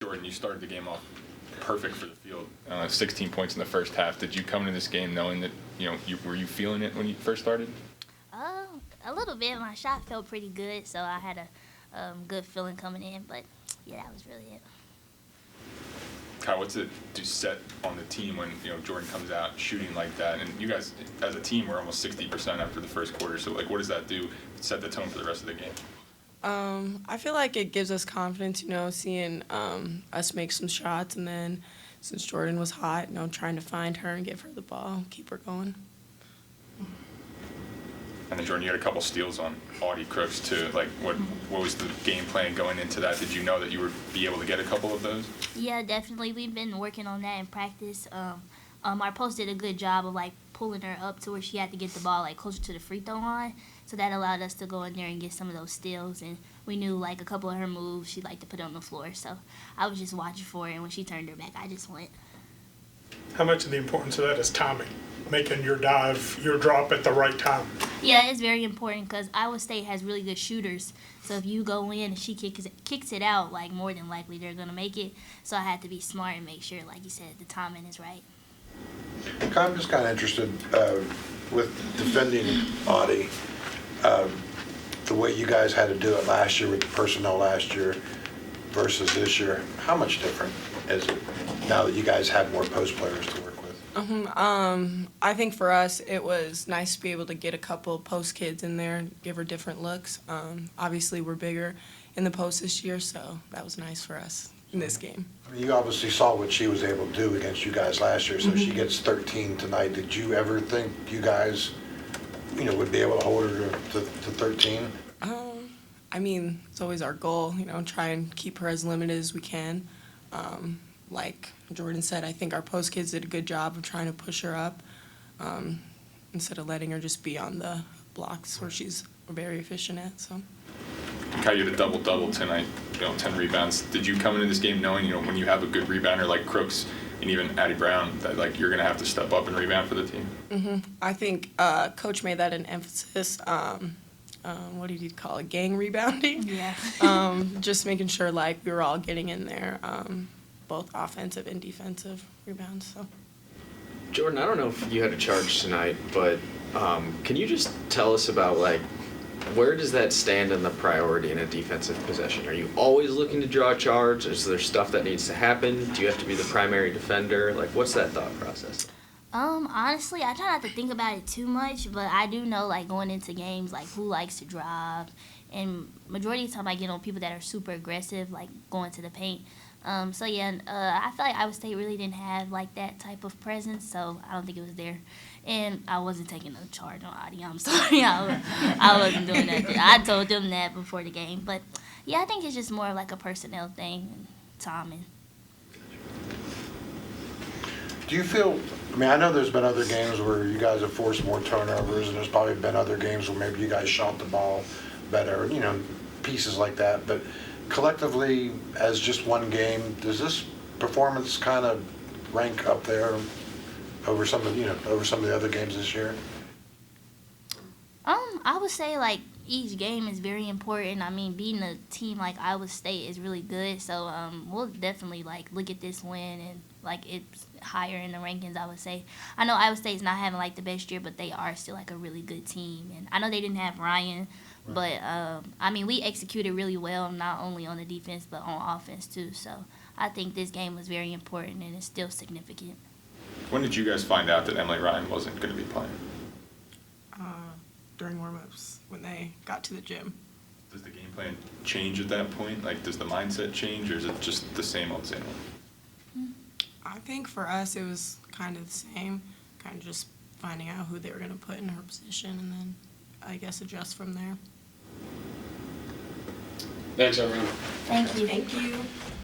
Jordan, you started the game off perfect for the field. 16 points in the first half. Did you come into this game knowing that, were you feeling it when you first started? A little bit. My shot felt pretty good, so I had a good feeling coming in. But, yeah, that was really it. Kyah, what's it to set on the team when, Jordan comes out shooting like that? And you guys, as a team, were almost 60% after the first quarter. So, what does that do to set the tone for the rest of the game? I feel like it gives us confidence, seeing us make some shots. And then since Jordan was hot, trying to find her and give her the ball, keep her going. And then, Jordan, you had a couple steals on Audie Crooks, too. What was the game plan going into that? Did you know that you would be able to get a couple of those? Yeah, definitely. We've been working on that in practice. Our post did a good job of, pulling her up to where she had to get the ball, closer to the free throw line. So that allowed us to go in there and get some of those steals. And we knew, a couple of her moves she'd like to put on the floor. So I was just watching for her, and when she turned her back, I just went. How much of the importance of that is timing, making your dive, your drop at the right time? Yeah, it's very important because Iowa State has really good shooters. So if you go in and she kicks it out, more than likely they're going to make it. So I had to be smart and make sure, like you said, the timing is right. I'm just kind of interested with defending Audie, the way you guys had to do it last year with the personnel last year versus this year. How much different is it now that you guys have more post players to work with? I think for us it was nice to be able to get a couple post kids in there and give her different looks. Obviously we're bigger in the post this year, so that was nice for us in this game. I mean, you obviously saw what she was able to do against you guys last year, so she gets 13 tonight. Did you ever think you guys, would be able to hold her to 13? It's always our goal, try and keep her as limited as we can. Like Jordan said, I think our post kids did a good job of trying to push her up instead of letting her just be on the blocks where she's very efficient at. So. Kyah, you had a double-double tonight, 10 rebounds. Did you come into this game knowing, when you have a good rebounder like Crooks and even Addie Brown, that you're going to have to step up and rebound for the team? I think Coach made that an emphasis. What did he call it? Gang rebounding? Yeah. Just making sure, we were all getting in there, both offensive and defensive rebounds. So. Jordan, I don't know if you had a charge tonight, but can you just tell us about, where does that stand in the priority in a defensive possession? Are you always looking to draw a charge? Is there stuff that needs to happen? Do you have to be the primary defender? What's that thought process? Honestly, I try not to think about it too much, but I do know, going into games, who likes to drive. And majority of the time I get on people that are super aggressive, going to the paint. I feel like Iowa State really didn't have, that type of presence, so I don't think it was there. And I wasn't taking a charge on Audie. I'm sorry. I wasn't doing that. I told them that before the game. But, yeah, I think it's just more of a personnel thing and timing. Do you feel, I know there's been other games where you guys have forced more turnovers, and there's probably been other games where maybe you guys shot the ball better, pieces like that. But collectively, as just one game, does this performance kind of rank up there over some of the other games this year? I would say each game is very important. Beating a team like Iowa State is really good. So we'll definitely look at this win and it's higher in the rankings. I would say. I know Iowa State's not having the best year, but they are still a really good team. And I know they didn't have Ryan, but we executed really well, not only on the defense but on offense too. So I think this game was very important and it's still significant. When did you guys find out that Emily Ryan wasn't going to be playing? During warm-ups when they got to the gym. Does the game plan change at that point? Does the mindset change, or is it just the same old, same old? I think for us it was kind of the same, kind of just finding out who they were going to put in her position and then I guess adjust from there. Thanks, everyone. Thank you. Thank you.